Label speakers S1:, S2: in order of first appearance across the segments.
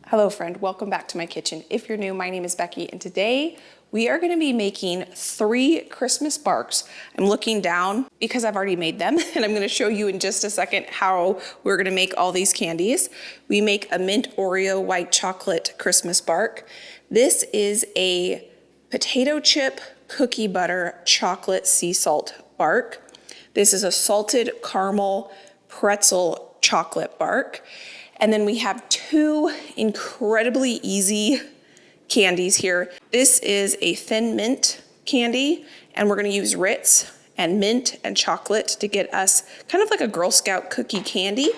S1: Hello friend, welcome back to my kitchen. If you're new, my name is Becky and today we are gonna be making 3 Christmas barks. I'm looking down because I've already made them and I'm gonna show you in just a second how we're gonna make all these candies. We make a mint Oreo white chocolate Christmas bark. This is a potato chip cookie butter chocolate sea salt bark. This is a salted caramel pretzel chocolate bark. And then we have 2 incredibly easy candies here. This is a thin mint candy, and we're gonna use Ritz and mint and chocolate to get us kind of like a Girl Scout cookie candy.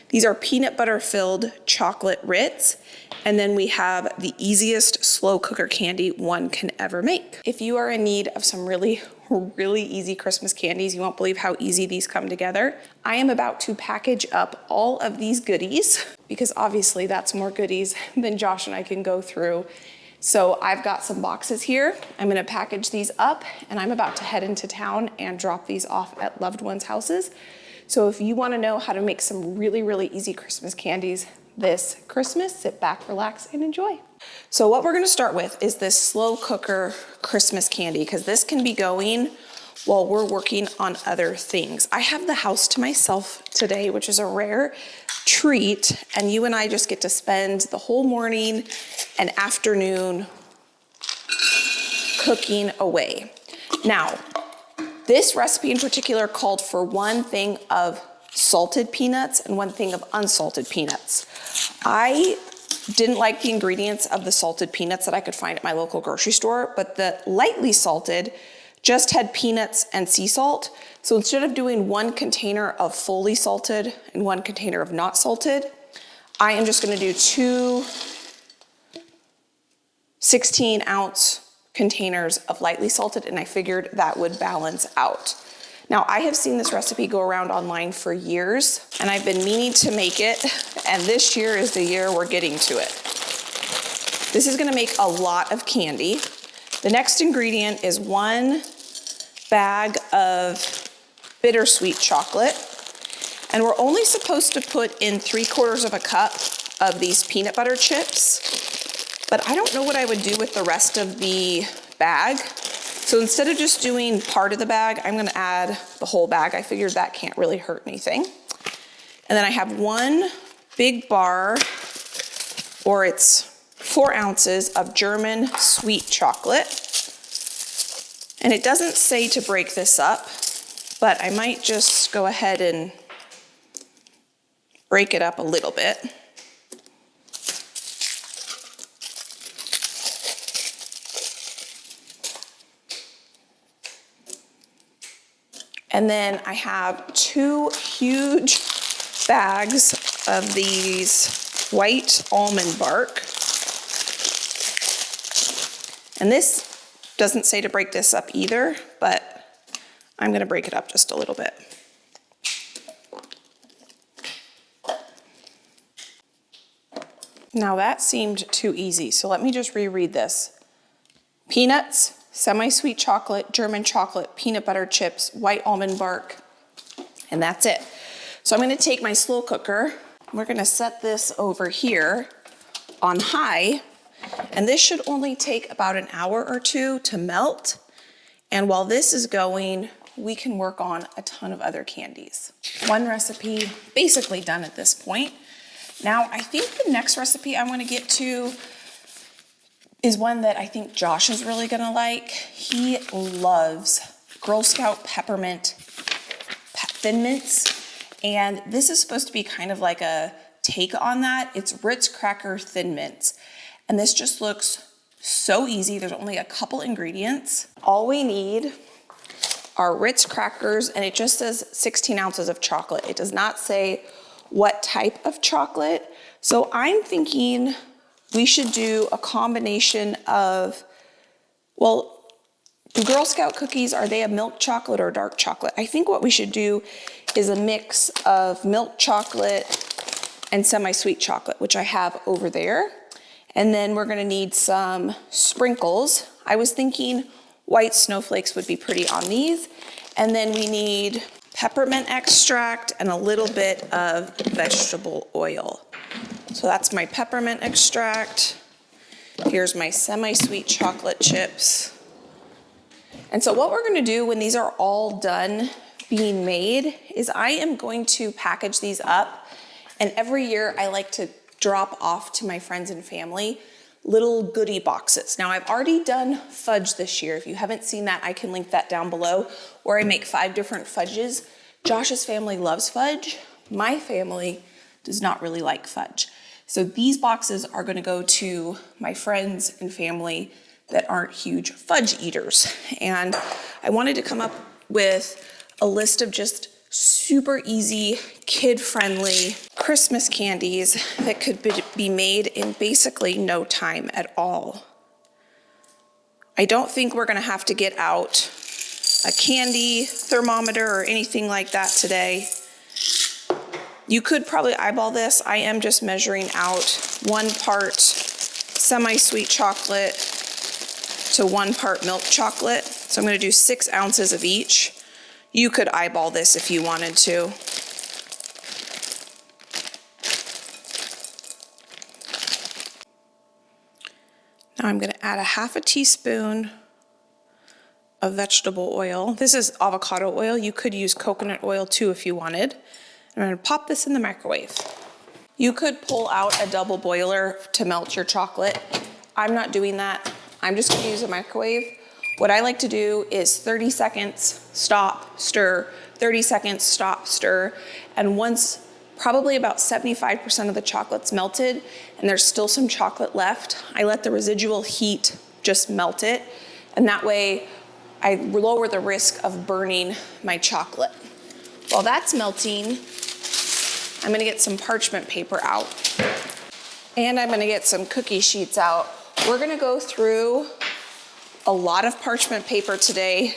S1: These are peanut butter filled chocolate Ritz. And then we have the easiest slow cooker candy one can ever make. If you are in need of some really easy Christmas candies, you won't believe how easy these come together. I am about to package up all of these goodies because obviously that's more goodies than Josh and I can go through. So I've got some boxes here. I'm gonna package these up and I'm about to head into town and drop these off at loved ones' houses. So if you wanna know how to make some really easy Christmas candies this Christmas, sit back, relax, and enjoy. So what we're gonna start with is this slow cooker Christmas candy, because this can be going while we're working on other things. I have the house to myself today, which is a rare treat, and you and I just get to spend the whole morning and afternoon cooking away. Now, this recipe in particular called for 1 thing of salted peanuts and 1 thing of unsalted peanuts. I didn't like the ingredients of the salted peanuts that I could find at my local grocery store, but the lightly salted just had peanuts and sea salt. So instead of doing 1 container of fully salted and 1 container of not salted, I am just gonna do 2 16-ounce containers of lightly salted, and I figured that would balance out. Now, I have seen this recipe go around online for years, and I've been meaning to make it, and this year is the year we're getting to it. This is gonna make a lot of candy. The next ingredient is 1 bag of bittersweet chocolate, and we're only supposed to put in 3/4 of a cup of these peanut butter chips, but I don't know what I would do with the rest of the bag. So instead of just doing part of the bag, I'm gonna add the whole bag. I figured that can't really hurt anything. And then I have 1 big bar, or it's 4 ounces of German sweet chocolate. And it doesn't say to break this up, but I might just go ahead and break it up a little bit. And then I have 2 huge bags of these white almond bark. And this doesn't say to break this up either, but I'm gonna break it up just a little bit. Now that seemed too easy, so let me just reread this. Peanuts, semi-sweet chocolate, German chocolate, peanut butter chips, white almond bark, and that's it. So I'm gonna take my slow cooker, we're gonna set this over here on high, and this should only take about an hour or 2 to melt. And while this is going, we can work on a ton of other candies. 1 recipe basically done at this point. Now, I think the next recipe I wanna get to is one that I think Josh is really gonna like. He loves Girl Scout Peppermint Thin Mints, and this is supposed to be kind of like a take on that. It's Ritz Cracker Thin Mints, and this just looks so easy. There's only a couple ingredients. All we need are Ritz crackers, and it just says 16 ounces of chocolate. It does not say what type of chocolate, so I'm thinking we should do a combination of, well, do Girl Scout cookies, are they a milk chocolate or dark chocolate? I think what we should do is a mix of milk chocolate and semi-sweet chocolate, which I have over there. And then we're gonna need some sprinkles. I was thinking white snowflakes would be pretty on these. And then we need peppermint extract and a little bit of vegetable oil. So that's my peppermint extract. Here's my semi-sweet chocolate chips. And so what we're gonna do when these are all done being made is I am going to package these up, and every year I like to drop off to my friends and family little goodie boxes. Now I've already done fudge this year. If you haven't seen that, I can link that down below, where I make 5 different fudges. Josh's family loves fudge. My family does not really like fudge. So these boxes are gonna go to my friends and family that aren't huge fudge eaters. And I wanted to come up with a list of just super easy, kid-friendly Christmas candies that could be made in basically no time at all. I don't think we're gonna have to get out a candy thermometer or anything like that today. You could probably eyeball this. I am just measuring out 1 part semi-sweet chocolate to 1 part milk chocolate. So I'm gonna do 6 ounces of each. You could eyeball this if you wanted to. Now I'm gonna add a 1/2 teaspoon of vegetable oil. This is avocado oil. You could use coconut oil too if you wanted. I'm gonna pop this in the microwave. You could pull out a double boiler to melt your chocolate. I'm not doing that. I'm just gonna use a microwave. What I like to do is 30 seconds, stop, stir, 30 seconds, stop, stir. And once probably about 75% of the chocolate's melted and there's still some chocolate left, I let the residual heat just melt it. And that way I lower the risk of burning my chocolate. While that's melting, I'm gonna get some parchment paper out. And I'm gonna get some cookie sheets out. We're gonna go through a lot of parchment paper today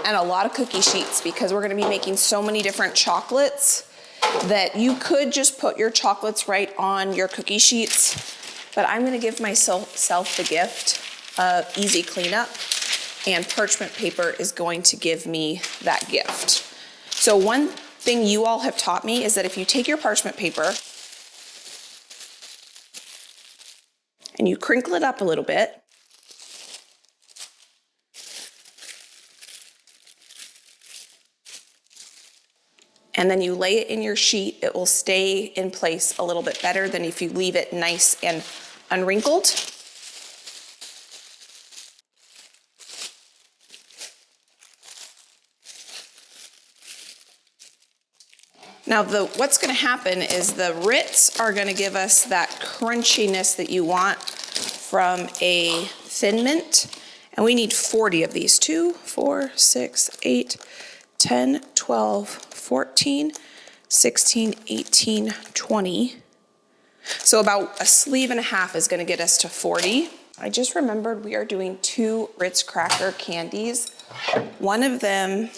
S1: and a lot of cookie sheets because we're gonna be making so many different chocolates that you could just put your chocolates right on your cookie sheets, but I'm gonna give myself the gift of easy cleanup, and parchment paper is going to give me that gift. So one thing you all have taught me is that if you take your parchment paper and you crinkle it up a little bit, and then you lay it in your sheet, it will stay in place a little bit better than if you leave it nice and unwrinkled. Now what's gonna happen is the Ritz are gonna give us that crunchiness that you want from a Thin Mint, and we need 40 of these. 2, 4, 6, 8, 10, 12, 14, 16, 18, 20. So about a sleeve and a half is gonna get us to 40. I just remembered we are doing 2 Ritz cracker candies. One of them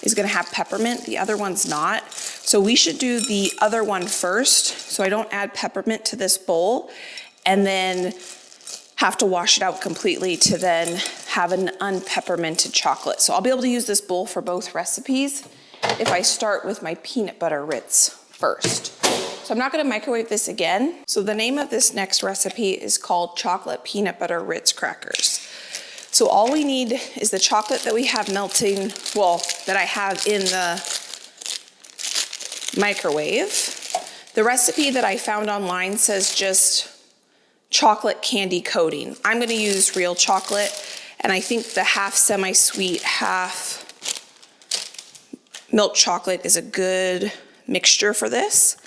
S1: is gonna have peppermint, the other one's not. So we should do the other one first, so I don't add peppermint to this bowl and then have to wash it out completely to then have an unpepperminted chocolate. So I'll be able to use this bowl for both recipes if I start with my peanut butter Ritz first. So I'm not gonna microwave this again. So the name of this next recipe is called chocolate peanut butter Ritz crackers. So all we need is the chocolate that we have melting, well, that I have in the microwave. The recipe that I found online says just chocolate candy coating. I'm gonna use real chocolate, and I think the half semi-sweet, half milk chocolate is a good mixture for this.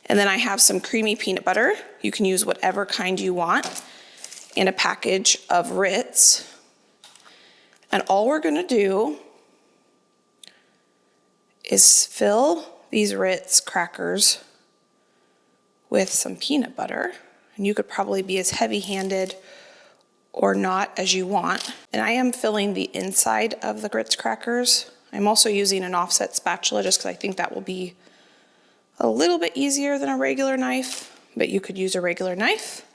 S1: And then I have some creamy peanut butter. You can use whatever kind you want, and a package of Ritz. And all we're gonna do is fill these Ritz crackers with some peanut butter. And you could probably be as heavy-handed or not as you want. And I am filling the inside of the Ritz crackers. I'm also using an offset spatula just because I think that will be a little bit easier than a regular knife, but you could use a regular knife.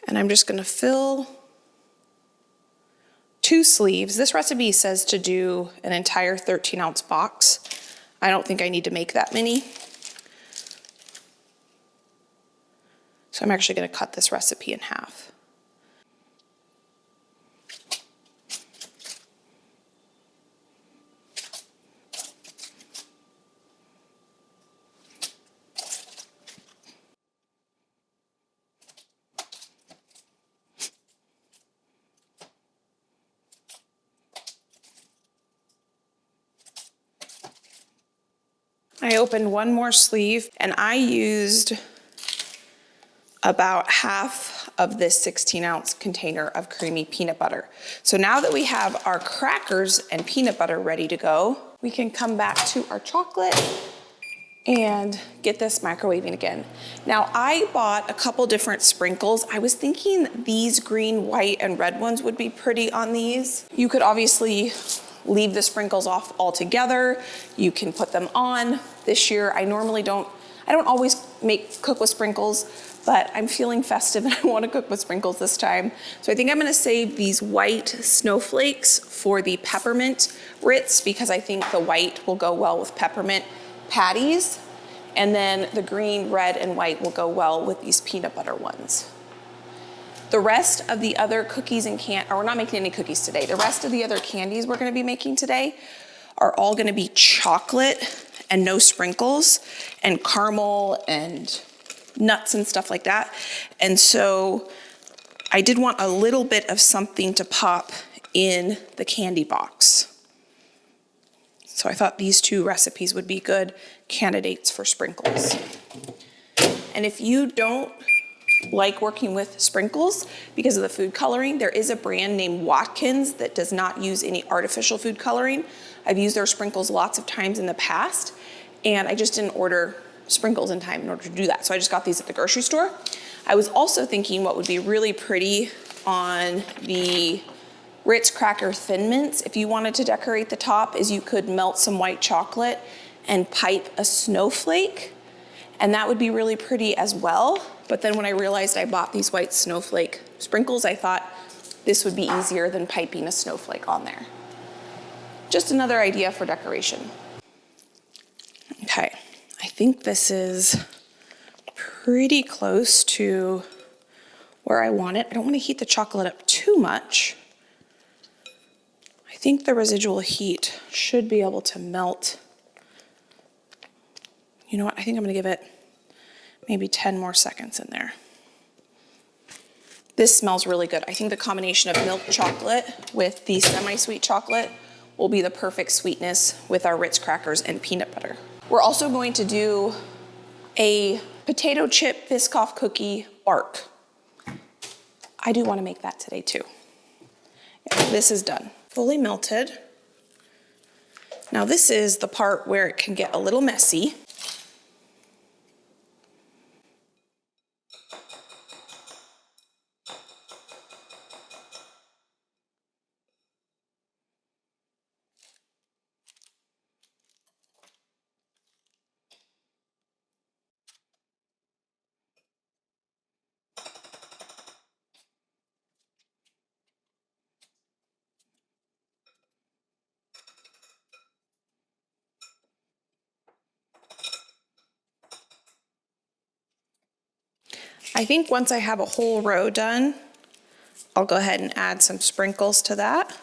S1: And I'm just gonna fill 2 sleeves. This recipe says to do an entire 13-ounce box. I don't think I need to make that many. So I'm actually gonna cut this recipe in half. I opened one more sleeve and I used about half of this 16-ounce container of creamy peanut butter. So now that we have our crackers and peanut butter ready to go, we can come back to our chocolate and get this microwaving again. Now I bought a couple different sprinkles. I was thinking these green, white, and red ones would be pretty on these. You could obviously leave the sprinkles off altogether. You can put them on. This year, I don't always cook with sprinkles, but I'm feeling festive and I want to cook with sprinkles this time. So I think I'm gonna save these white snowflakes for the peppermint Ritz because I think the white will go well with peppermint patties. And then the green, red, and white will go well with these peanut butter ones. The rest of the other cookies and we're not making any cookies today. The rest of the other candies we're gonna be making today are all gonna be chocolate and no sprinkles and caramel and nuts and stuff like that. And so I did want a little bit of something to pop in the candy box. So I thought these two recipes would be good candidates for sprinkles. And if you don't like working with sprinkles because of the food coloring, there is a brand named Watkins that does not use any artificial food coloring. I've used their sprinkles lots of times in the past, and I just didn't order sprinkles in time in order to do that. So I just got these at the grocery store. I was also thinking what would be really pretty on the Ritz Cracker Thin Mints, if you wanted to decorate the top, is you could melt some white chocolate and pipe a snowflake, and that would be really pretty as well. But then when I realized I bought these white snowflake sprinkles, I thought this would be easier than piping a snowflake on there. Just another idea for decoration. Okay, I think this is pretty close to where I want it. I don't want to heat the chocolate up too much. I think the residual heat should be able to melt. You know what, I think I'm gonna give it maybe 10 more seconds in there. This smells really good. I think the combination of milk chocolate with the semi-sweet chocolate will be the perfect sweetness with our Ritz crackers and peanut butter. We're also going to do a potato chip Biscoff cookie bark. I do want to make that today too. Yeah, this is done. Fully melted. Now this is the part where it can get a little messy. I think once I have a whole row done, I'll go ahead and add some sprinkles to that.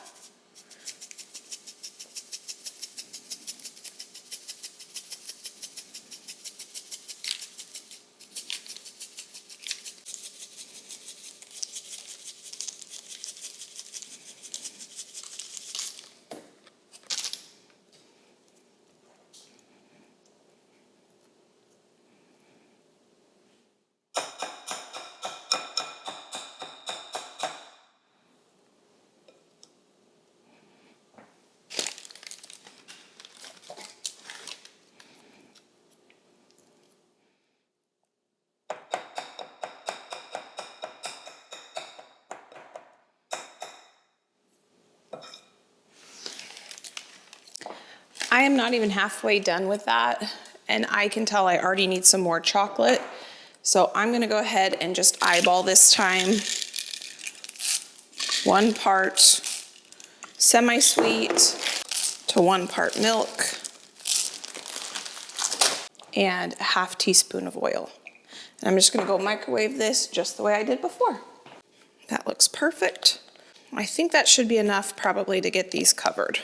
S1: I am not even halfway done with that, and I can tell I already need some more chocolate. So I'm gonna go ahead and just eyeball this time. 1 part semi-sweet to 1 part milk and a 1/2 teaspoon of oil. And I'm just gonna go microwave this just the way I did before. That looks perfect. I think that should be enough probably to get these covered.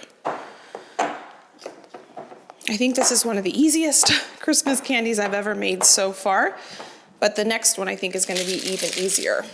S1: I think this is one of the easiest Christmas candies I've ever made so far, but the next one I think is gonna be even easier.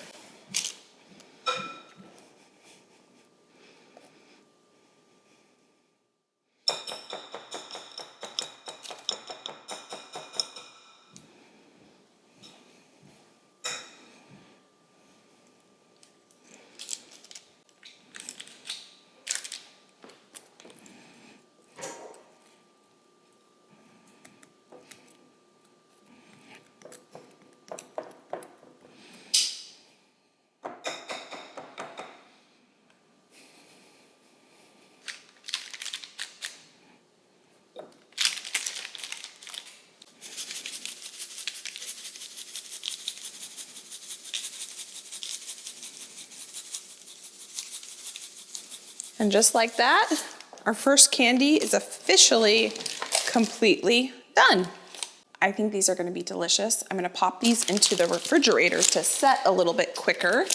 S1: And just like that, our first candy is officially completely done. I think these are gonna be delicious. I'm gonna pop these into the refrigerator to set a little bit quicker.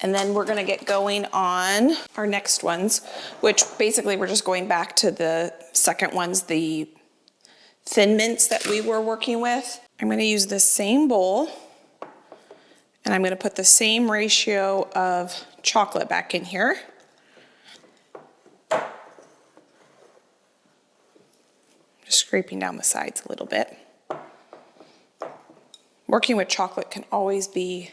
S1: And then we're gonna get going on our next ones, which basically we're just going back to the second ones, the Thin Mints that we were working with. I'm gonna use the same bowl, and I'm gonna put the same ratio of chocolate back in here. Just scraping down the sides a little bit. Working with chocolate can always be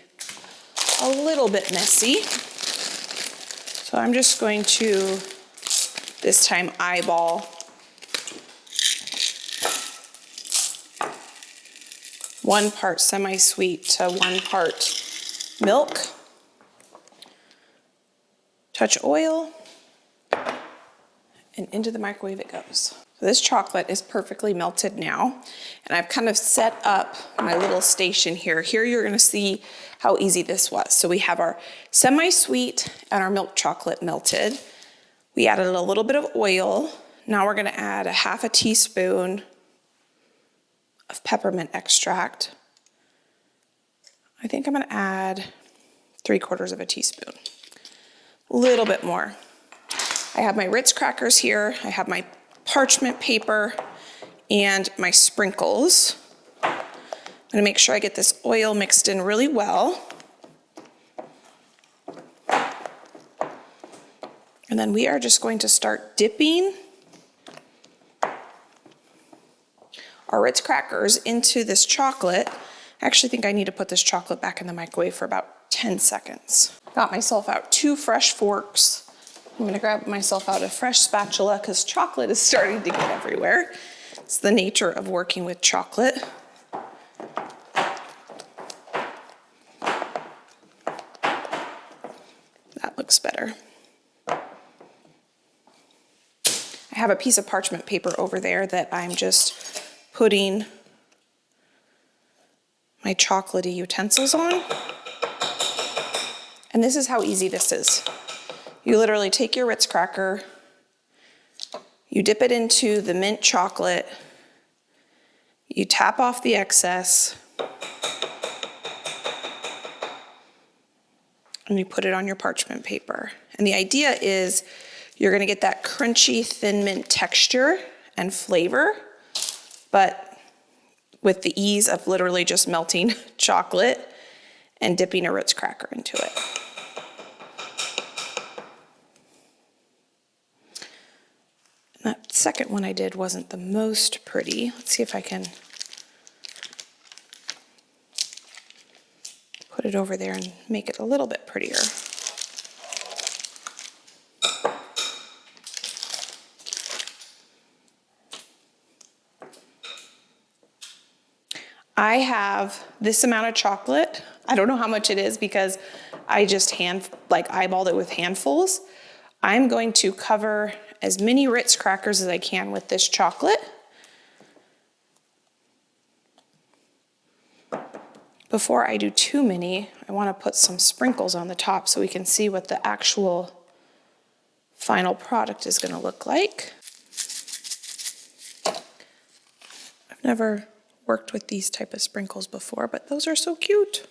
S1: a little bit messy. So I'm just going to, this time, eyeball 1 part semi-sweet to 1 part milk. Touch oil, and into the microwave it goes. So this chocolate is perfectly melted now, and I've kind of set up my little station here. Here you're gonna see how easy this was. So we have our semi-sweet and our milk chocolate melted. We added a little bit of oil. Now we're gonna add a 1/2 teaspoon of peppermint extract. I think I'm gonna add 3/4 teaspoon. A little bit more. I have my Ritz crackers here. I have my parchment paper and my sprinkles. I'm gonna make sure I get this oil mixed in really well. And then we are just going to start dipping our Ritz crackers into this chocolate. I actually think I need to put this chocolate back in the microwave for about 10 seconds. Got myself out 2 fresh forks. I'm gonna grab myself out a fresh spatula because chocolate is starting to get everywhere. It's the nature of working with chocolate. That looks better. I have a piece of parchment paper over there that I'm just putting my chocolatey utensils on. And this is how easy this is. You literally take your Ritz cracker, you dip it into the mint chocolate, you tap off the excess, and you put it on your parchment paper. And the idea is you're gonna get that crunchy thin mint texture and flavor, but with the ease of literally just melting chocolate and dipping a Ritz cracker into it. That second one I did wasn't the most pretty. Let's see if I can put it over there and make it a little bit prettier. I have this amount of chocolate. I don't know how much it is because I just eyeballed it with handfuls. I'm going to cover as many Ritz crackers as I can with this chocolate. Before I do too many, I want to put some sprinkles on the top so we can see what the actual final product is going to look like. I've never worked with these type of sprinkles before, but those are so cute.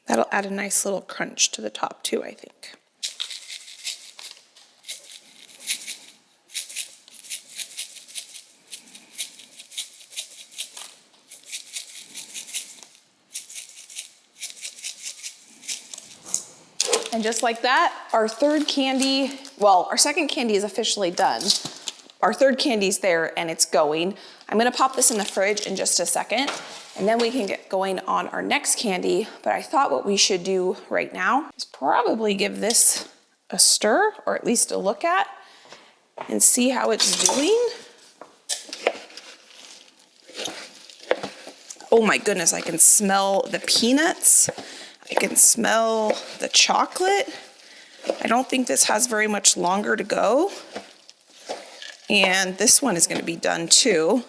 S1: That'll add a nice little crunch to the top too, I think. And just like that, our third candy, well, our second candy is officially done. Our third candy's there and it's going. I'm gonna pop this in the fridge in just a second, and then we can get going on our next candy. But I thought what we should do right now is probably give this a stir, or at least a look at, and see how it's doing. Oh my goodness, I can smell the peanuts. I can smell the chocolate. I don't think this has very much longer to go. And this one is going to be done too.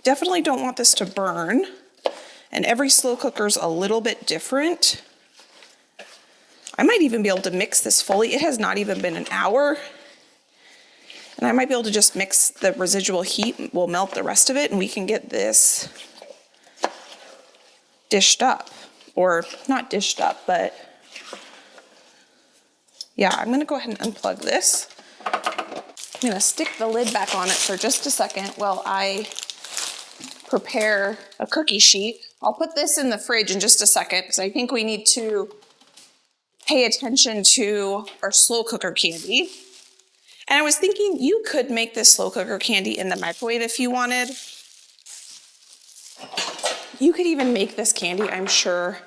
S1: Definitely don't want this to burn. And every slow cooker's a little bit different. I might even be able to mix this fully. It has not even been an hour. And I might be able to just mix the residual heat. We'll melt the rest of it and we can get this dished up. Or not dished up, but yeah, I'm gonna go ahead and unplug this. I'm gonna stick the lid back on it for just a second while I prepare a cookie sheet. I'll put this in the fridge in just a second because I think we need to pay attention to our slow cooker candy. And I was thinking you could make this slow cooker candy in the microwave if you wanted. You could even make this candy, I'm sure,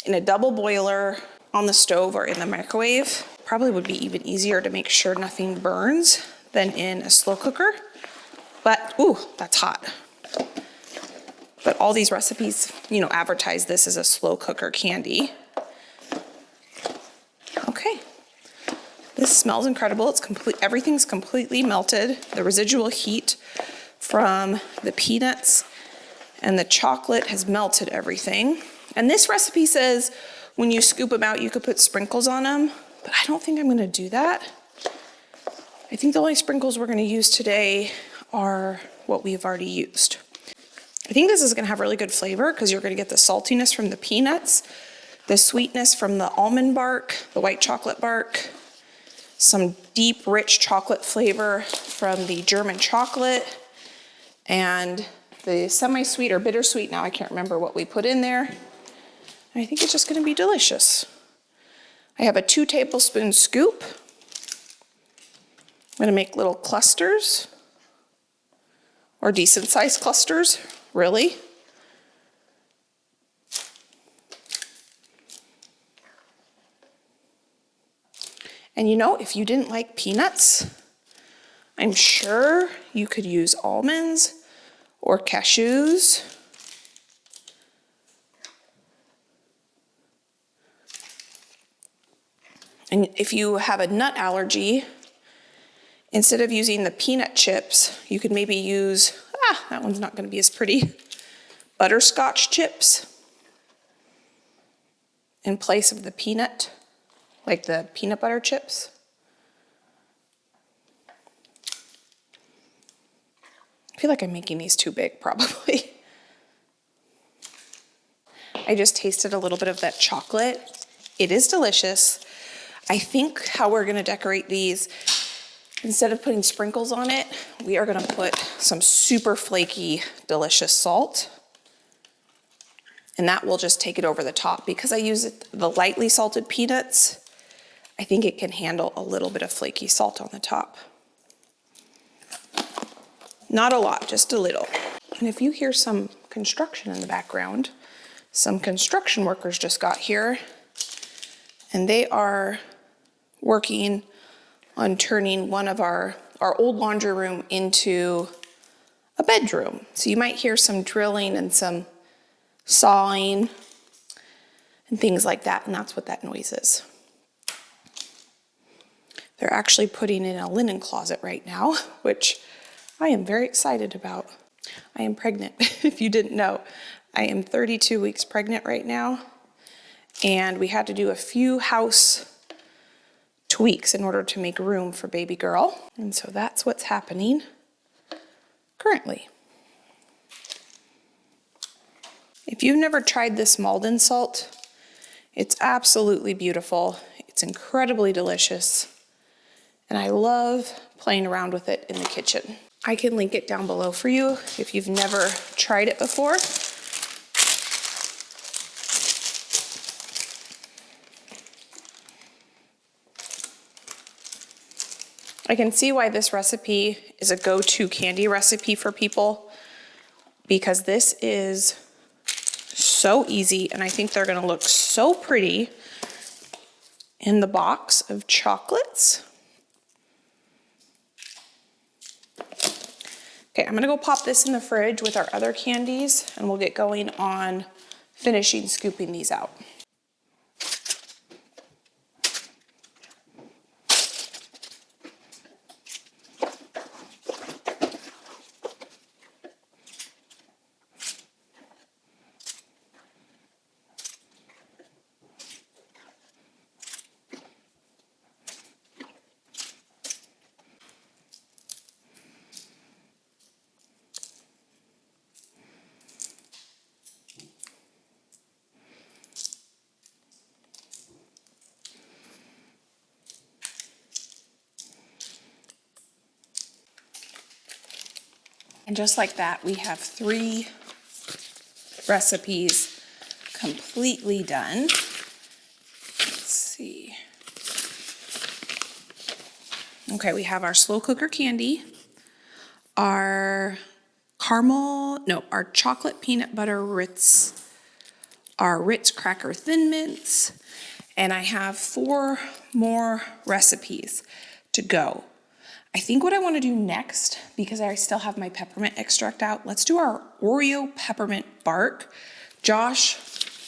S1: in a double boiler, on the stove, or in the microwave. Probably would be even easier to make sure nothing burns than in a slow cooker. But, ooh, that's hot. But all these recipes, you know, advertise this as a slow cooker candy. Okay. This smells incredible. It's complete, everything's completely melted. The residual heat from the peanuts and the chocolate has melted everything. And this recipe says when you scoop them out, you could put sprinkles on them, but I don't think I'm gonna do that. I think the only sprinkles we're gonna use today are what we've already used. I think this is gonna have really good flavor because you're gonna get the saltiness from the peanuts, the sweetness from the almond bark, the white chocolate bark, some deep, rich chocolate flavor from the German chocolate, and the semi-sweet or bittersweet, now I can't remember what we put in there. I think it's just gonna be delicious. I have a 2 tablespoon scoop. I'm gonna make little clusters, or decent sized clusters, really. And you know, if you didn't like peanuts, I'm sure you could use almonds or cashews. And if you have a nut allergy, instead of using the peanut chips, you could maybe use, that one's not gonna be as pretty, butterscotch chips in place of the peanut, like the peanut butter chips. I feel like I'm making these too big, probably. I just tasted a little bit of that chocolate. It is delicious. I think how we're gonna decorate these, instead of putting sprinkles on it, we are gonna put some super flaky, delicious salt. And that will just take it over the top. Because I use the lightly salted peanuts, I think it can handle a little bit of flaky salt on the top. Not a lot, just a little. And if you hear some construction in the background, some construction workers just got here and they are working on turning one of our old laundry room into a bedroom. So you might hear some drilling and some sawing and things like that, and that's what that noise is. They're actually putting in a linen closet right now, which I am very excited about. I am pregnant, if you didn't know. I am 32 weeks pregnant right now, and we had to do a few house tweaks in order to make room for baby girl. And so that's what's happening currently. If you've never tried this Malden salt, it's absolutely beautiful. It's incredibly delicious. And I love playing around with it in the kitchen. I can link it down below for you if you've never tried it before. I can see why this recipe is a go-to candy recipe for people, because this is so easy, and I think they're gonna look so pretty in the box of chocolates. Okay, I'm gonna go pop this in the fridge with our other candies, and we'll get going on finishing scooping these out. And just like that, we have 3 recipes completely done. Let's see. Okay, we have our slow cooker candy, our our chocolate peanut butter Ritz, our Ritz cracker thin mints, and I have 4 more recipes to go. I think what I want to do next, because I still have my peppermint extract out, let's do our Oreo peppermint bark. Josh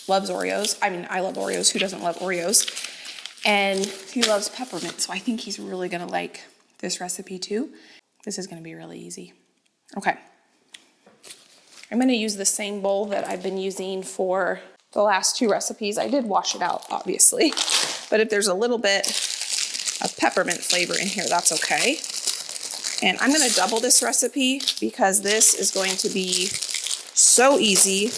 S1: loves Oreos. I mean, I love Oreos. Who doesn't love Oreos? And he loves peppermint, so I think he's really gonna like this recipe too. This is gonna be really easy. Okay. I'm gonna use the same bowl that I've been using for the last 2 recipes. I did wash it out, obviously, but if there's a little bit of peppermint flavor in here, that's okay. And I'm gonna double this recipe because this is going to be so easy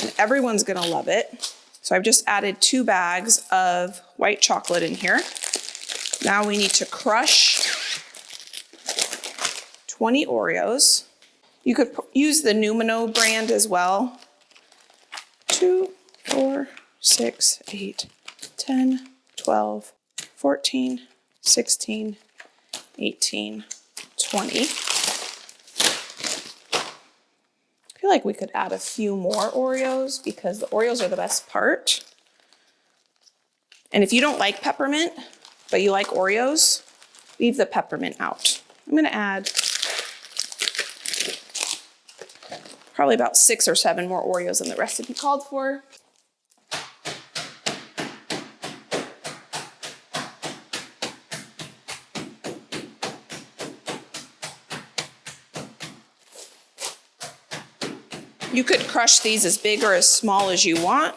S1: and everyone's gonna love it. So I've just added 2 bags of white chocolate in here. Now we need to crush 20 Oreos. You could use the Numino brand as well. 2, 4, 6, 8, 10, 12, 14, 16, 18, 20. I feel like we could add a few more Oreos because the Oreos are the best part. And if you don't like peppermint, but you like Oreos, leave the peppermint out. I'm gonna add probably about 6 or 7 more Oreos than the recipe called for. You could crush these as big or as small as you want.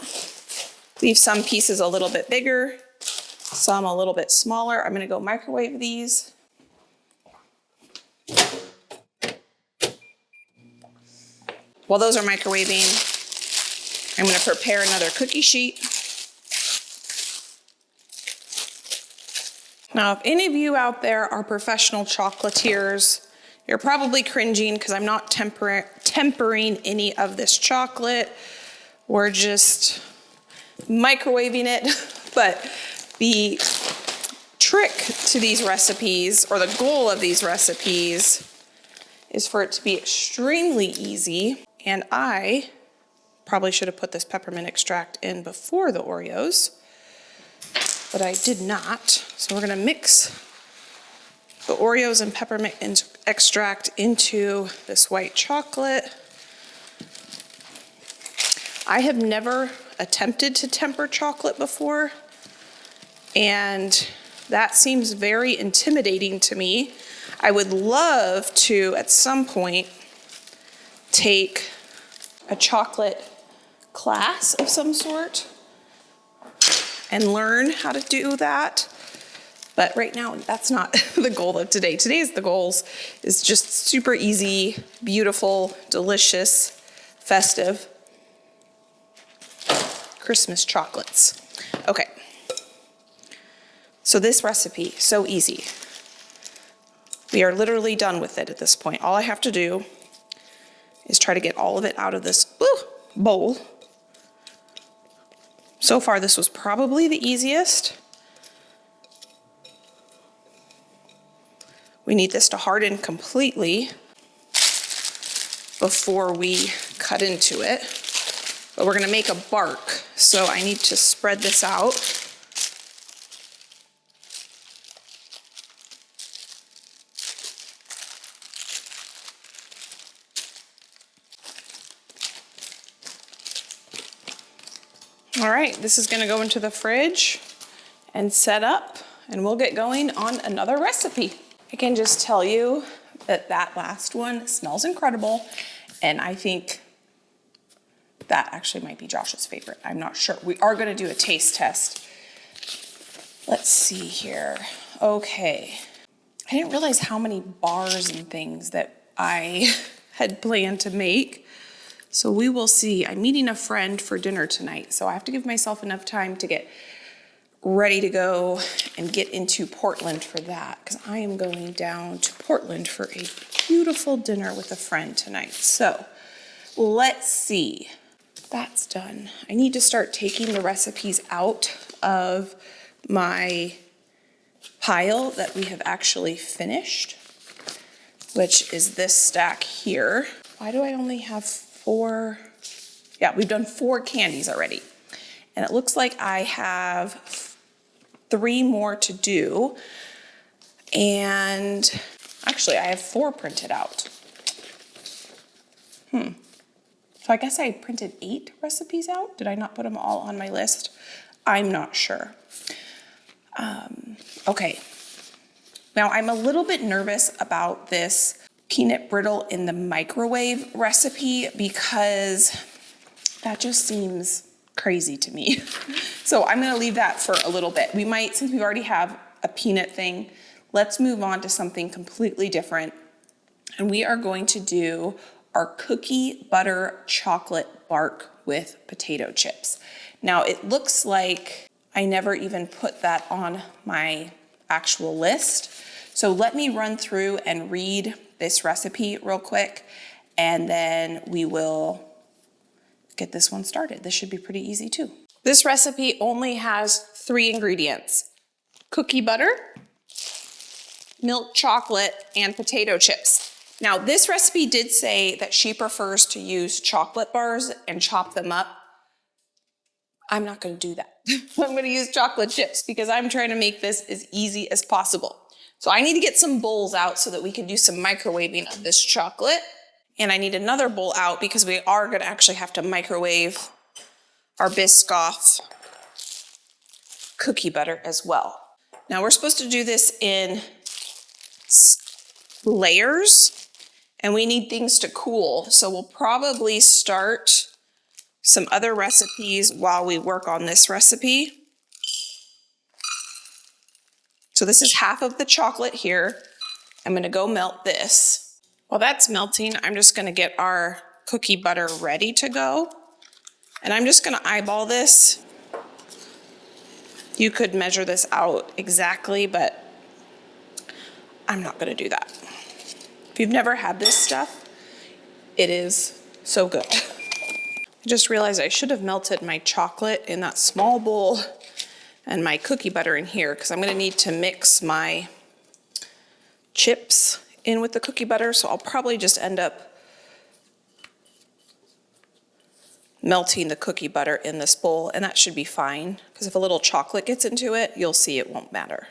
S1: Leave some pieces a little bit bigger, some a little bit smaller. I'm gonna go microwave these. While those are microwaving, I'm gonna prepare another cookie sheet. Now, if any of you out there are professional chocolatiers, you're probably cringing because I'm not tempering any of this chocolate. We're just microwaving it. But the trick to these recipes, or the goal of these recipes, is for it to be extremely easy. And I probably should have put this peppermint extract in before the Oreos, but I did not. So we're gonna mix the Oreos and peppermint extract into this white chocolate. I have never attempted to temper chocolate before, and that seems very intimidating to me. I would love to, at some point, take a chocolate class of some sort and learn how to do that. But right now, that's not the goal of today. Today's the goals is just super easy, beautiful, delicious, festive Christmas chocolates. Okay. So this recipe, so easy. We are literally done with it at this point. All I have to do is try to get all of it out of this bowl. So far, this was probably the easiest. We need this to harden completely before we cut into it. But we're gonna make a bark, so I need to spread this out. All right, this is gonna go into the fridge and set up, and we'll get going on another recipe. I can just tell you that that last one smells incredible, and I think that actually might be Josh's favorite. I'm not sure. We are gonna do a taste test. Let's see here. Okay. I didn't realize how many bars and things that I had planned to make. So we will see. I'm meeting a friend for dinner tonight, so I have to give myself enough time to get ready to go and get into Portland for that, because I am going down to Portland for a beautiful dinner with a friend tonight. So let's see. That's done. I need to start taking the recipes out of my pile that we have actually finished, which is this stack here. Why do I only have 4? Yeah, we've done 4 candies already. And it looks like I have 3 more to do. And actually I have 4 printed out. So I guess I printed 8 recipes out. Did I not put them all on my list? I'm not sure. Okay. Now I'm a little bit nervous about this peanut brittle in the microwave recipe because that just seems crazy to me. So I'm gonna leave that for a little bit. We might, since we already have a peanut thing, let's move on to something completely different. And we are going to do our cookie butter chocolate bark with potato chips. Now it looks like I never even put that on my actual list. So let me run through and read this recipe real quick, and then we will get this one started. This should be pretty easy too. This recipe only has 3 ingredients: cookie butter, milk chocolate, and potato chips. Now this recipe did say that she prefers to use chocolate bars and chop them up. I'm not gonna do that. I'm gonna use chocolate chips because I'm trying to make this as easy as possible. So I need to get some bowls out so that we can do some microwaving of this chocolate. And I need another bowl out because we are gonna actually have to microwave our Biscoff cookie butter as well. Now we're supposed to do this in layers, and we need things to cool. So we'll probably start some other recipes while we work on this recipe. So this is half of the chocolate here. I'm gonna go melt this. While that's melting, I'm just gonna get our cookie butter ready to go. And I'm just gonna eyeball this. You could measure this out exactly, but I'm not gonna do that. If you've never had this stuff, it is so good. I just realized I should have melted my chocolate in that small bowl and my cookie butter in here, because I'm gonna need to mix my chips in with the cookie butter, so I'll probably just end up melting the cookie butter in this bowl, and that should be fine, because if a little chocolate gets into it, you'll see it won't matter.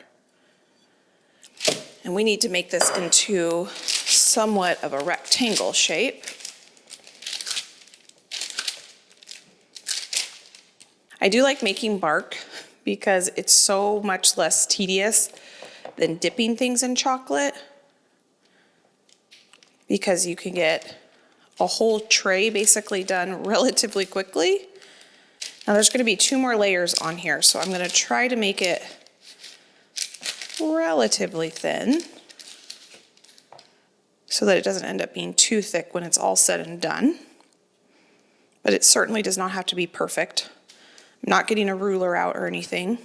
S1: And we need to make this into somewhat of a rectangle shape. I do like making bark because it's so much less tedious than dipping things in chocolate, because you can get a whole tray basically done relatively quickly. Now there's gonna be 2 more layers on here, so I'm gonna try to make it relatively thin so that it doesn't end up being too thick when it's all said and done. But it certainly does not have to be perfect. I'm not getting a ruler out or anything.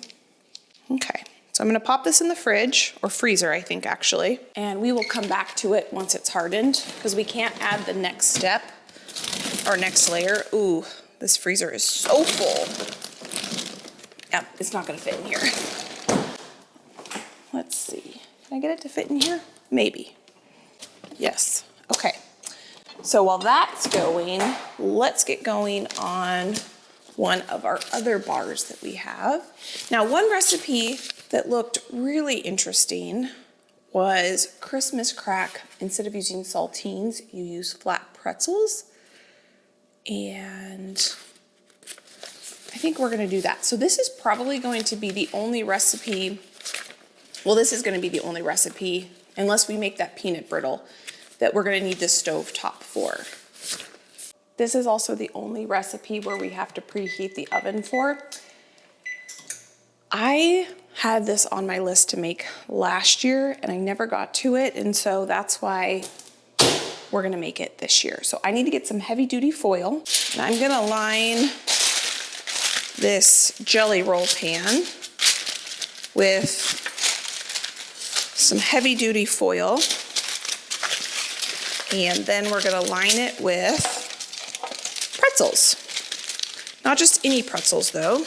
S1: Okay, so I'm gonna pop this in the fridge, or freezer I think actually, and we will come back to it once it's hardened, because we can't add the next step, or next layer. Ooh, this freezer is so full. Yep, it's not gonna fit in here. Let's see, can I get it to fit in here? Maybe. Yes, okay. So while that's going, let's get going on one of our other bars that we have. Now, one recipe that looked really interesting was Christmas crack. Instead of using saltines, you use flat pretzels. And I think we're gonna do that. So this is probably going to be the only recipe, well, this is gonna be the only recipe, unless we make that peanut brittle, that we're gonna need the stovetop for. This is also the only recipe where we have to preheat the oven for. I had this on my list to make last year and I never got to it, and so that's why we're gonna make it this year. So I need to get some heavy duty foil, and I'm gonna line this jelly roll pan with some heavy duty foil, and then we're gonna line it with pretzels. Not just any pretzels though.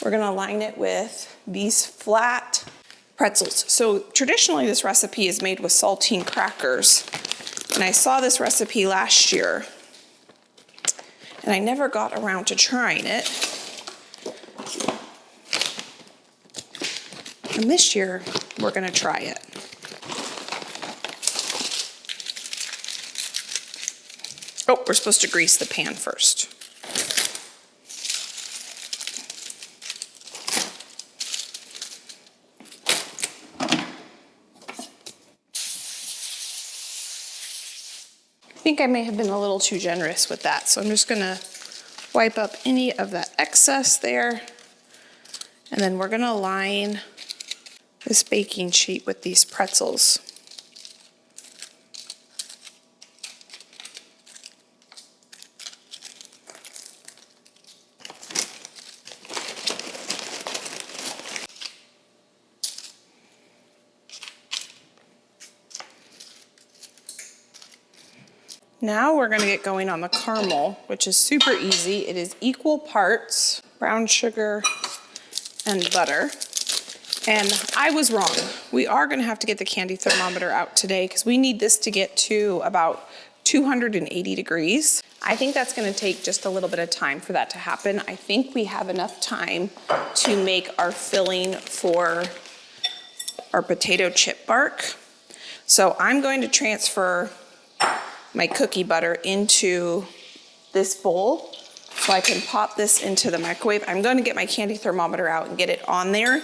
S1: We're gonna line it with these flat pretzels. So traditionally this recipe is made with saltine crackers, and I saw this recipe last year and I never got around to trying it. And this year we're gonna try it. Oh, we're supposed to grease the pan first. I think I may have been a little too generous with that, so I'm just gonna wipe up any of that excess there, and then we're gonna line this baking sheet with these pretzels. Now we're gonna get going on the caramel, which is super easy. It is equal parts brown sugar and butter. And I was wrong. We are gonna have to get the candy thermometer out today because we need this to get to about 280 degrees. I think that's gonna take just a little bit of time for that to happen. I think we have enough time to make our filling for our potato chip bark. So I'm going to transfer my cookie butter into this bowl so I can pop this into the microwave. I'm going to get my candy thermometer out and get it on there,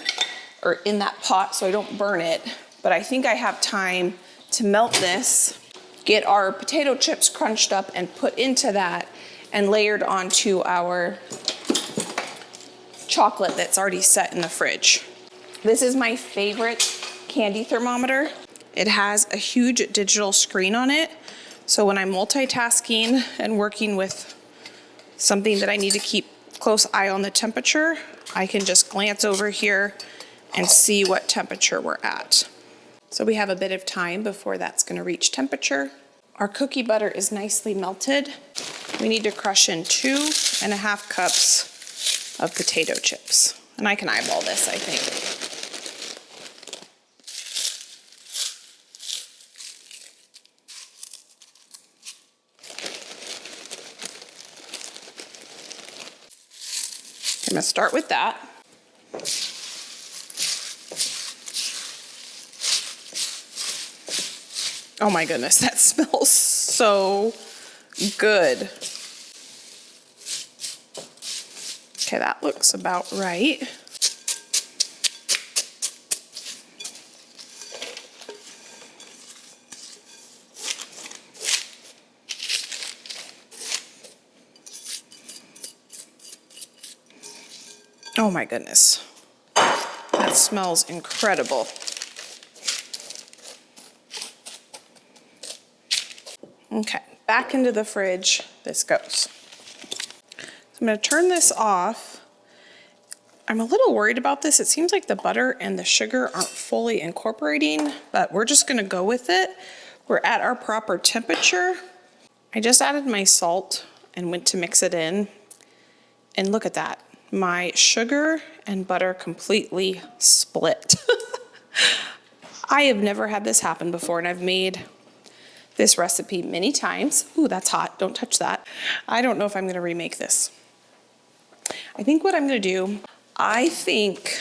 S1: or in that pot, so I don't burn it. But I think I have time to melt this, get our potato chips crunched up and put into that, and layered onto our chocolate that's already set in the fridge. This is my favorite candy thermometer. It has a huge digital screen on it, so when I'm multitasking and working with something that I need to keep close eye on the temperature, I can just glance over here and see what temperature we're at. So we have a bit of time before that's gonna reach temperature. Our cookie butter is nicely melted. We need to crush in 2.5 cups of potato chips. And I can eyeball this, I think. I'm gonna start with that. Oh my goodness, that smells so good. Okay, that looks about right. Oh my goodness, that smells incredible. Okay, back into the fridge this goes. So I'm gonna turn this off. I'm a little worried about this. It seems like the butter and the sugar aren't fully incorporating, but we're just gonna go with it. We're at our proper temperature. I just added my salt and went to mix it in, and look at that. My sugar and butter completely split. I have never had this happen before, and I've made this recipe many times. Ooh, that's hot, don't touch that. I don't know if I'm gonna remake this. I think what I'm gonna do, I think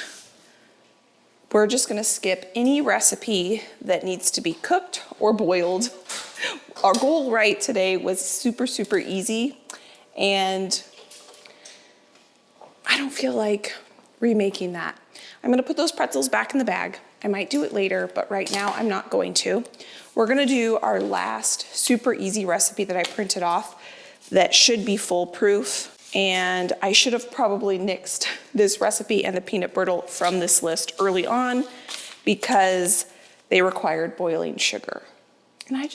S1: we're just gonna skip any recipe that needs to be cooked or boiled. Our goal right today was super, super easy, and I don't feel like remaking that. I'm gonna put those pretzels back in the bag. I might do it later, but right now I'm not going to. We're gonna do our last super easy recipe that I printed off that should be foolproof. And I should have probably nixed this recipe and the peanut brittle from this list early on because they required boiling sugar. And I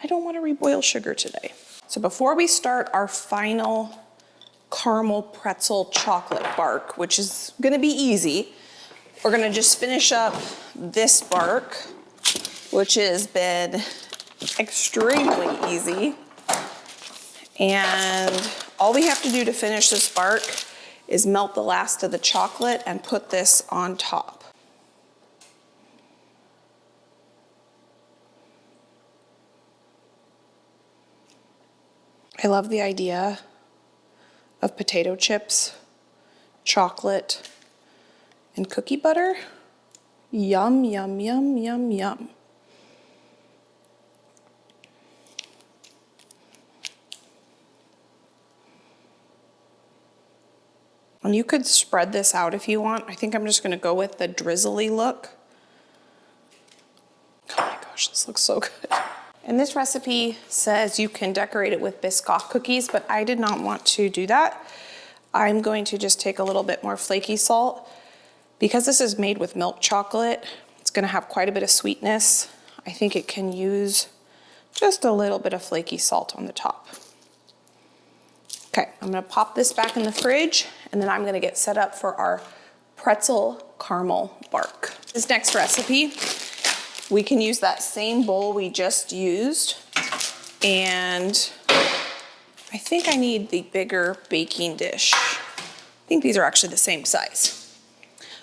S1: don't wanna reboil sugar today. So before we start our final caramel pretzel chocolate bark, which is gonna be easy, we're gonna just finish up this bark, which has been extremely easy. And all we have to do to finish this bark is melt the last of the chocolate and put this on top. I love the idea of potato chips, chocolate, and cookie butter. Yum, yum, yum, yum, yum. And you could spread this out if you want. I think I'm just gonna go with the drizzly look. Oh my gosh, this looks so good. And this recipe says you can decorate it with Biscoff cookies, but I did not want to do that. I'm going to just take a little bit more flaky salt. Because this is made with milk chocolate, it's gonna have quite a bit of sweetness. I think it can use just a little bit of flaky salt on the top. Okay, I'm gonna pop this back in the fridge, and then I'm gonna get set up for our pretzel caramel bark. This next recipe, we can use that same bowl we just used, and I think I need the bigger baking dish. I think these are actually the same size.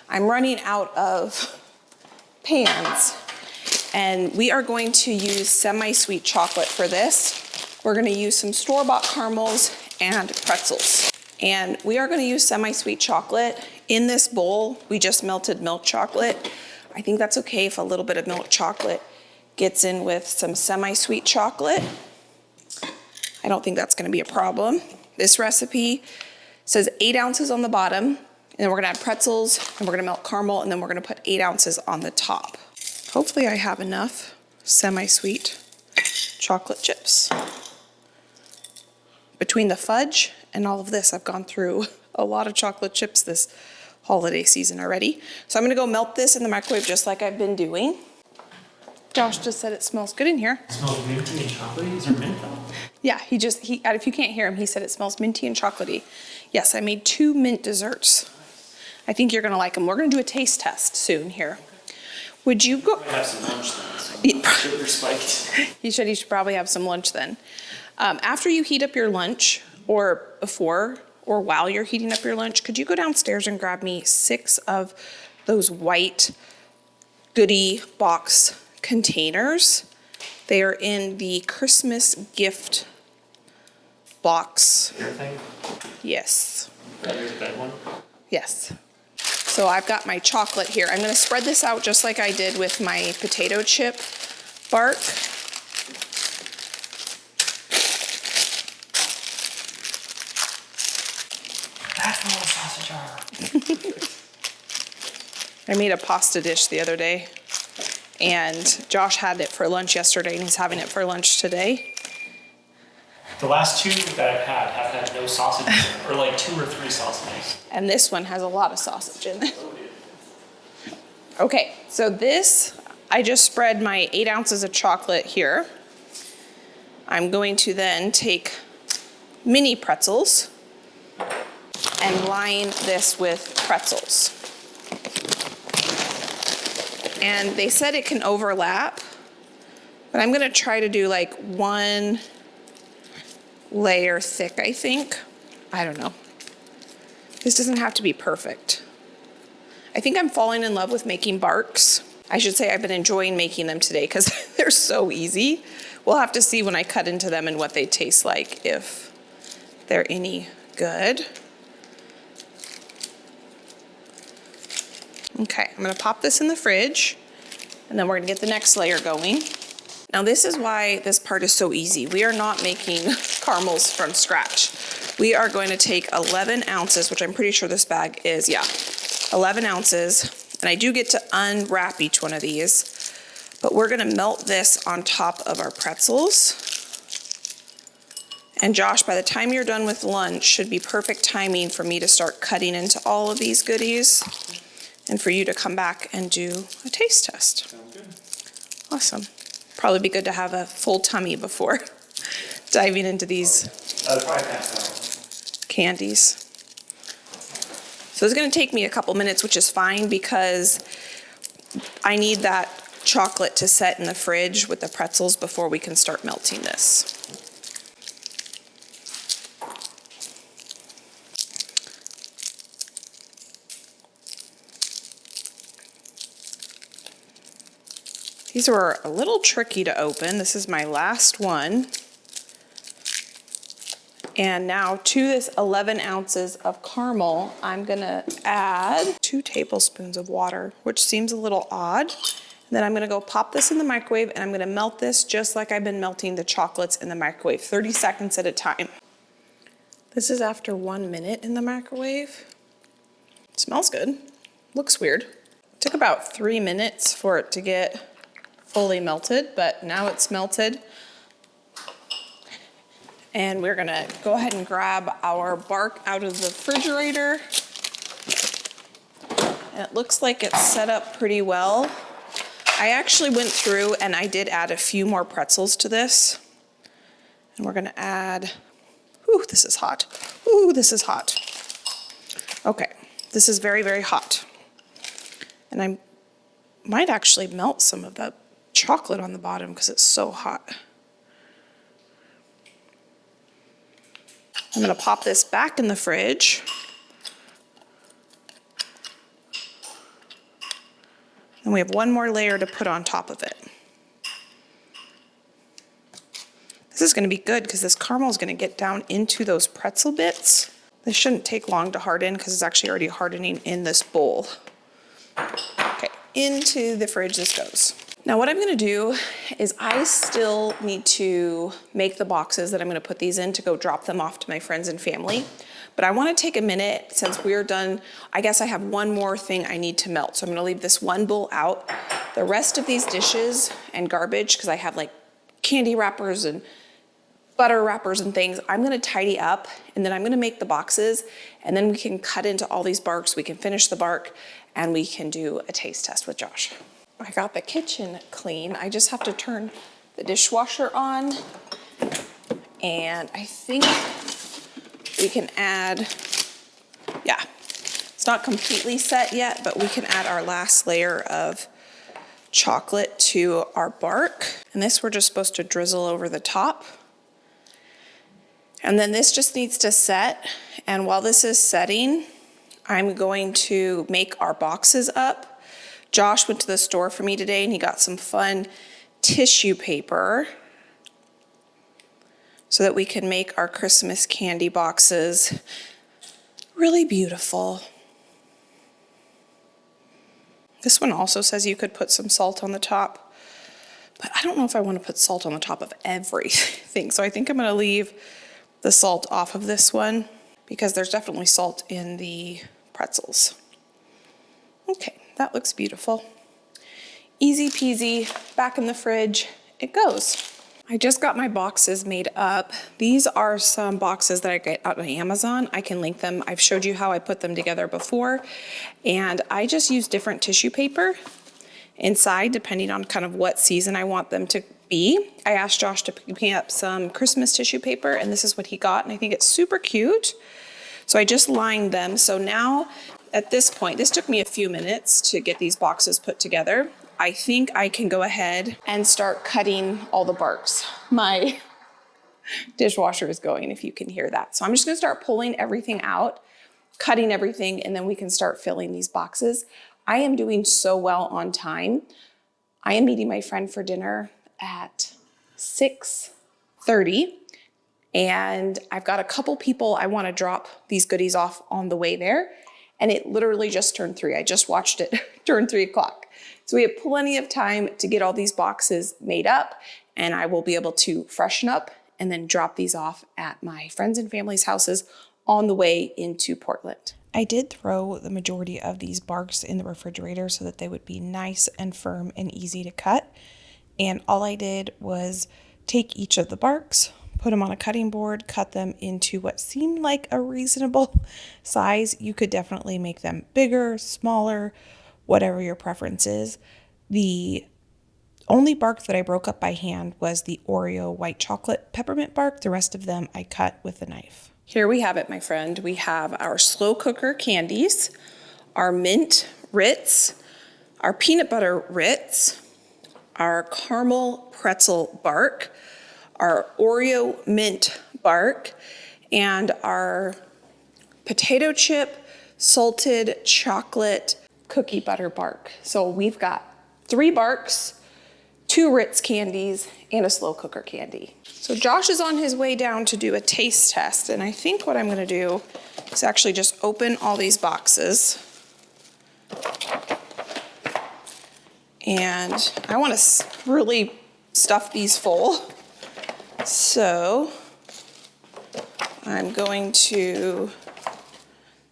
S1: I'm running out of pans, and we are going to use semi-sweet chocolate for this. We're gonna use some store-bought caramels and pretzels. And we are gonna use semi-sweet chocolate. In this bowl, we just melted milk chocolate. I think that's okay if a little bit of milk chocolate gets in with some semi-sweet chocolate. I don't think that's gonna be a problem. This recipe says 8 ounces on the bottom, and then we're gonna add pretzels, and we're gonna melt caramel, and then we're gonna put 8 ounces on the top. Hopefully I have enough semi-sweet chocolate chips. Between the fudge and all of this, I've gone through a lot of chocolate chips this holiday season already. So I'm gonna go melt this in the microwave just like I've been doing. Josh just said it smells good in here.
S2: It smells minty and chocolatey. Is there mint though?
S1: Yeah, if you can't hear him, he said it smells minty and chocolatey. Yes, I made 2 mint desserts. I think you're gonna like them. We're gonna do a taste test soon here. Would you go?
S2: I have some lunch then, so sugar spiked.
S1: You should probably have some lunch then. After you heat up your lunch, or before, or while you're heating up your lunch, could you go downstairs and grab me 6 of those white goodie box containers? They are in the Christmas gift box.
S2: Your thing?
S1: Yes.
S2: That one?
S1: Yes. So I've got my chocolate here. I'm gonna spread this out just like I did with my potato chip bark.
S2: That's not a sausage are.
S1: I made a pasta dish the other day, and Josh had it for lunch yesterday, and he's having it for lunch today.
S2: The last two that I've had no sausage, or like 2 or 3 sausages.
S1: And this one has a lot of sausage in it. Okay, so this, I just spread my 8 ounces of chocolate here. I'm going to then take mini pretzels and line this with pretzels. And they said it can overlap, but I'm gonna try to do like 1 layer thick, I think. I don't know. This doesn't have to be perfect. I think I'm falling in love with making barks. I should say I've been enjoying making them today because they're so easy. We'll have to see when I cut into them and what they taste like, if they're any good. Okay, I'm gonna pop this in the fridge, and then we're gonna get the next layer going. Now this is why this part is so easy. We are not making caramels from scratch. We are going to take 11 ounces, which I'm pretty sure this bag is, 11 ounces. And I do get to unwrap each one of these, but we're gonna melt this on top of our pretzels. And Josh, by the time you're done with lunch, should be perfect timing for me to start cutting into all of these goodies and for you to come back and do a taste test.
S2: Sounds good.
S1: Awesome. Probably be good to have a full tummy before diving into these
S2: Probably pass out.
S1: candies. So it's gonna take me a couple minutes, which is fine because I need that chocolate to set in the fridge with the pretzels before we can start melting this. These were a little tricky to open. This is my last one. And now to this 11 ounces of caramel, I'm gonna add 2 tablespoons of water, which seems a little odd. And then I'm gonna go pop this in the microwave, and I'm gonna melt this just like I've been melting the chocolates in the microwave, 30 seconds at a time. This is after 1 minute in the microwave. It smells good, looks weird. It took about 3 minutes for it to get fully melted, but now it's melted. And we're gonna go ahead and grab our bark out of the refrigerator. And it looks like it's set up pretty well. I actually went through and I did add a few more pretzels to this. And we're gonna add, ooh, this is hot. Ooh, this is hot. Okay, this is very, very hot. And I might actually melt some of that chocolate on the bottom because it's so hot. I'm gonna pop this back in the fridge. And we have 1 more layer to put on top of it. This is gonna be good because this caramel is gonna get down into those pretzel bits. This shouldn't take long to harden because it's actually already hardening in this bowl. Okay, into the fridge this goes. Now what I'm gonna do is I still need to make the boxes that I'm gonna put these in to go drop them off to my friends and family. But I wanna take a minute since we're done. I guess I have 1 more thing I need to melt. So I'm gonna leave this 1 bowl out. The rest of these dishes and garbage, because I have like candy wrappers and butter wrappers and things, I'm gonna tidy up, and then I'm gonna make the boxes, and then we can cut into all these barks, we can finish the bark, and we can do a taste test with Josh. I got the kitchen clean. I just have to turn the dishwasher on, and I think we can add, it's not completely set yet, but we can add our last layer of chocolate to our bark. And this we're just supposed to drizzle over the top. And then this just needs to set. And while this is setting, I'm going to make our boxes up. Josh went to the store for me today and he got some fun tissue paper so that we can make our Christmas candy boxes really beautiful. This one also says you could put some salt on the top, but I don't know if I want to put salt on the top of everything. So I think I'm going to leave the salt off of this one. because there's definitely salt in the pretzels. Okay, that looks beautiful. Easy peasy, back in the fridge it goes. I just got my boxes made up. These are some boxes that I get out on Amazon. I can link them. I've showed you how I put them together before. And I just use different tissue paper inside, depending on kind of what season I want them to be. I asked Josh to pick me up some Christmas tissue paper, and this is what he got, and I think it's super cute. So I just lined them. So now at this point, this took me a few minutes to get these boxes put together. I think I can go ahead and start cutting all the barks. My dishwasher is going, if you can hear that. So I'm just gonna start pulling everything out, cutting everything, and then we can start filling these boxes. I am doing so well on time. I am meeting my friend for dinner at 6:30, and I've got a couple people I wanna drop these goodies off on the way there, and it literally just turned 3. I just watched it turn 3 o'clock. So we have plenty of time to get all these boxes made up, and I will be able to freshen up and then drop these off at my friends and family's houses on the way into Portland. I did throw the majority of these barks in the refrigerator so that they would be nice and firm and easy to cut. And all I did was take each of the barks, put them on a cutting board, cut them into what seemed like a reasonable size. You could definitely make them bigger, smaller, whatever your preference is. The only bark that I broke up by hand was the Oreo white chocolate peppermint bark. The rest of them I cut with a knife. Here we have it, my friend. We have our slow cooker candies, our mint Ritz, our peanut butter Ritz, our caramel pretzel bark, our Oreo mint bark, and our potato chip salted chocolate cookie butter bark. So we've got 3 barks, 2 Ritz candies, and a slow cooker candy. So Josh is on his way down to do a taste test, and I think what I'm gonna do is actually just open all these boxes. And I wanna really stuff these full. So I'm going to,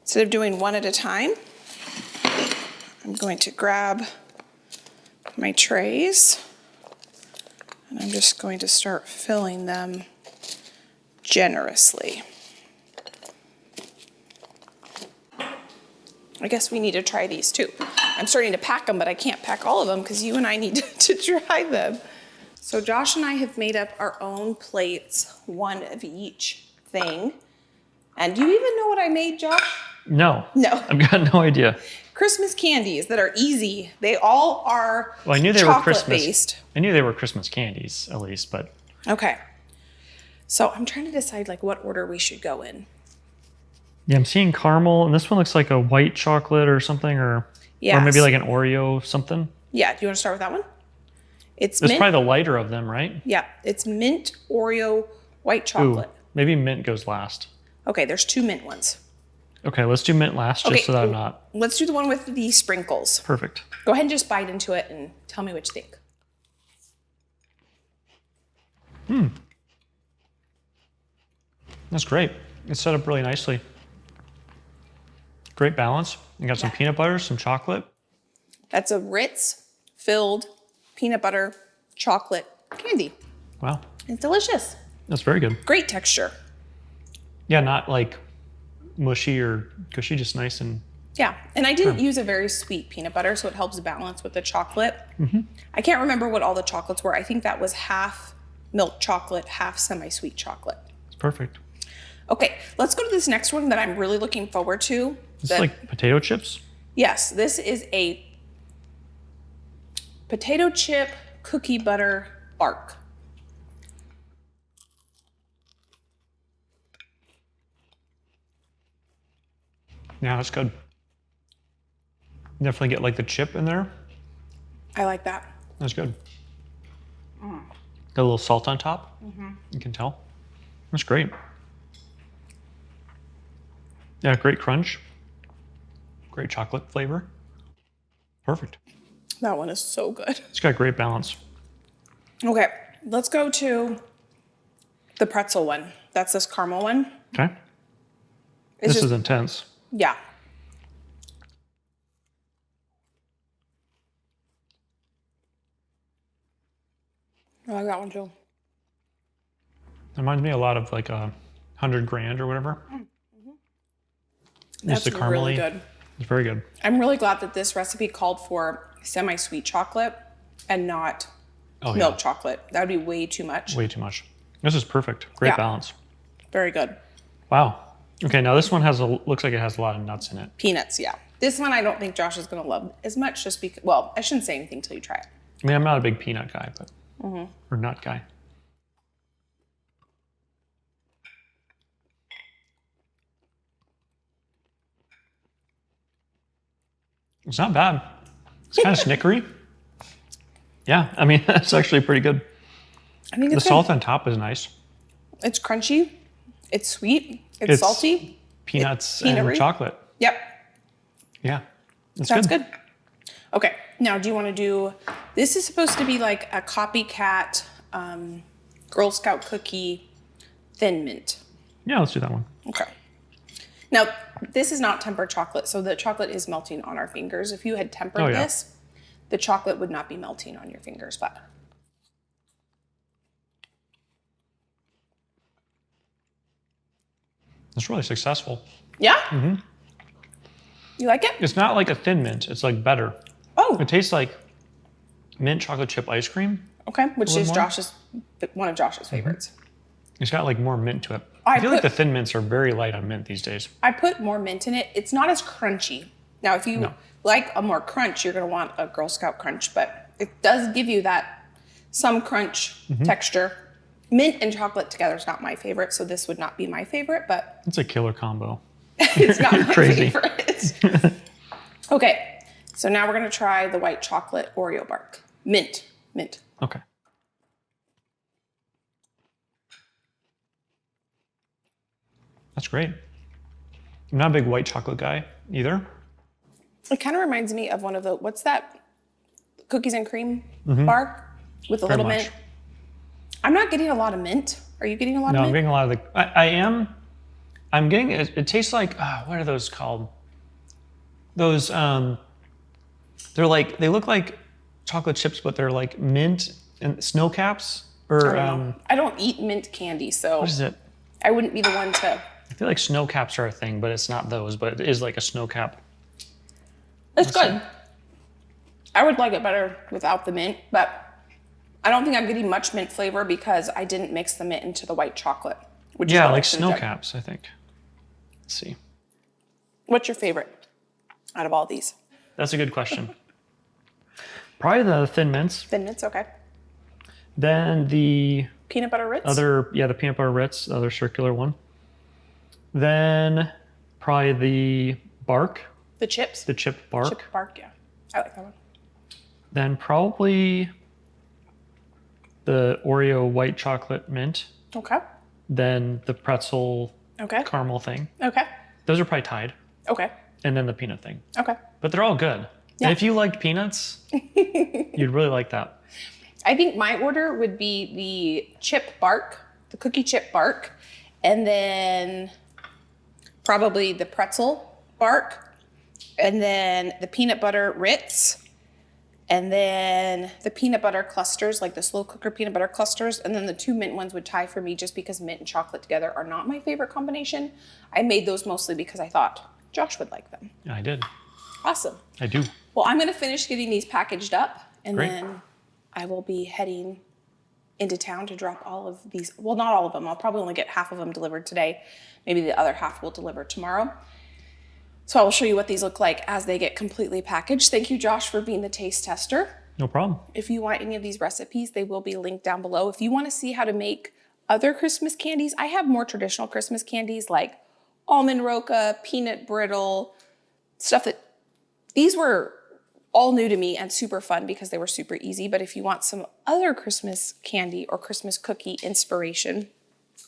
S1: instead of doing one at a time, I'm going to grab my trays, and I'm just going to start filling them generously. I guess we need to try these too. I'm starting to pack them, but I can't pack all of them because you and I need to try them. So Josh and I have made up our own plates, one of each thing. And do you even know what I made, Josh?
S2: No.
S1: No.
S2: I've got no idea.
S1: Christmas candies that are easy. They all are
S2: Well, I knew they were
S1: chocolate
S2: Christmas.
S1: based.
S2: I knew they were Christmas candies, at least, but.
S1: Okay. So I'm trying to decide like what order we should go in.
S2: Yeah, I'm seeing caramel, and this one looks like a white chocolate or something, or maybe like an Oreo something.
S1: Yeah, do you want to start with that one? It's
S2: It's
S1: mint.
S2: probably the lighter of them, right?
S1: Yeah, it's mint Oreo white chocolate.
S2: Ooh, maybe mint goes last.
S1: Okay, there's 2 mint ones.
S2: Okay, let's do mint last, just so that I'm not.
S1: Let's do the one with the sprinkles.
S2: Perfect.
S1: Go ahead and just bite into it and tell me what you think.
S2: That's great. It's set up really nicely. Great balance. You got some peanut butter, some chocolate.
S1: That's a Ritz filled peanut butter chocolate candy.
S2: Wow.
S1: It's delicious.
S2: That's very good.
S1: Great texture.
S2: Yeah, not like mushy or gushy, just nice and.
S1: Yeah, and I didn't use a very sweet peanut butter, so it helps balance with the chocolate. I can't remember what all the chocolates were. I think that was half milk chocolate, half semi-sweet chocolate.
S2: It's perfect.
S1: Okay, let's go to this next one that I'm really looking forward to.
S2: It's like potato chips?
S1: Yes, this is a potato chip cookie butter bark.
S2: Yeah, that's good. Definitely get like the chip in there.
S1: I like that.
S2: That's good. Got a little salt on top. You can tell. That's great. Yeah, great crunch. Great chocolate flavor. Perfect.
S1: That one is so good.
S2: It's got great balance.
S1: Okay, let's go to the pretzel one. That's this caramel one.
S2: Okay. This is intense.
S1: Yeah. I like that one too.
S2: It reminds me a lot of like a 100 grand or whatever.
S1: That's really good.
S2: It's very good.
S1: I'm really glad that this recipe called for semi-sweet chocolate and not milk chocolate. That would be way too much.
S2: Way too much. This is perfect. Great balance.
S1: Very good.
S2: Wow. Okay, now this one looks like it has a lot of nuts in it.
S1: Peanuts, yeah. This one I don't think Josh is going to love as much just because, well, I shouldn't say anything until you try it.
S2: I mean, I'm not a big peanut guy, but, or nut guy. It's not bad. It's kind of snickery. Yeah, I mean, that's actually pretty good.
S1: I think it's
S2: the salt on top is nice.
S1: It's crunchy. It's sweet. It's salty.
S2: Peanuts and chocolate.
S1: Yep.
S2: Yeah.
S1: That's good. Okay. Now, do you want to do, this is supposed to be like a copycat Girl Scout cookie Thin Mint.
S2: Yeah, let's do that one.
S1: Okay. Now, this is not tempered chocolate, so the chocolate is melting on our fingers. If you had tempered this, the chocolate would not be melting on your fingers, but.
S2: It's really successful.
S1: Yeah? Mm-hmm. You like it?
S2: It's not like a Thin Mint. It's like better.
S1: Oh.
S2: It tastes like mint chocolate chip ice cream.
S1: Okay, which is one of Josh's favorites.
S2: It's got like more mint to it. I feel like the Thin Mints are very light on mint these days.
S1: I put more mint in it. It's not as crunchy. Now, if you like a more crunch, you're going to want a Girl Scout crunch, but it does give you that some crunch texture. Mint and chocolate together is not my favorite, so this would not be my favorite, but...
S2: It's a killer combo.
S1: It's not my favorite. Okay, so now we're going to try the white chocolate Oreo bark. Mint.
S2: Okay. That's great. I'm not a big white chocolate guy either.
S1: It kind of reminds me of one of the, what's that? Cookies and cream bar with a little mint. I'm not getting a lot of mint. Are you getting a lot of mint?
S2: No, I'm getting a lot of the, I am. I'm getting, it tastes like, what are those called? Those, they're like, they look like chocolate chips, but they're like mint and snow caps. Or
S1: I don't eat mint candy, so.
S2: What is it?
S1: I wouldn't be the one to.
S2: I feel like snow caps are a thing, but it's not those, but it is like a snow cap.
S1: It's good. I would like it better without the mint, but I don't think I'm getting much mint flavor because I didn't mix the mint into the white chocolate. Which is
S2: like snow caps, I think. Let's see.
S1: What's your favorite out of all these?
S2: That's a good question. Probably the Thin Mints.
S1: Thin Mints, okay.
S2: Then the
S1: peanut butter Ritz?
S2: the peanut butter Ritz, the other circular one. Then probably the bark.
S1: The chips?
S2: The chip bark.
S1: Chip bark, yeah. I like that one.
S2: Then probably the Oreo white chocolate mint.
S1: Okay.
S2: Then the pretzel caramel thing.
S1: Okay.
S2: Those are probably tied.
S1: Okay.
S2: And then the peanut thing.
S1: Okay.
S2: But they're all good. Yeah. And if you liked peanuts, you'd really like that.
S1: I think my order would be the chip bark, the cookie chip bark, and then probably the pretzel bark, and then the peanut butter Ritz, and then the peanut butter clusters, like the slow cooker peanut butter clusters, and then the two mint ones would tie for me just because mint and chocolate together are not my favorite combination. I made those mostly because I thought Josh would like them.
S2: Yeah, I did.
S1: Awesome.
S2: I do.
S1: Well, I'm gonna finish getting these packaged up, and then I will be heading into town to drop all of these. Well, not all of them. I'll probably only get half of them delivered today. Maybe the other half will deliver tomorrow. So I will show you what these look like as they get completely packaged. Thank you, Josh, for being the taste tester.
S2: No problem.
S1: If you want any of these recipes, they will be linked down below. If you want to see how to make other Christmas candies, I have more traditional Christmas candies like almond roca, peanut brittle, stuff that these were all new to me and super fun because they were super easy. But if you want some other Christmas candy or Christmas cookie inspiration,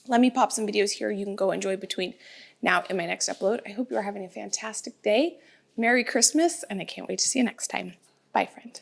S1: let me pop some videos here you can go enjoy between now and my next upload. I hope you are having a fantastic day. Merry Christmas, and I can't wait to see you next time. Bye, friend.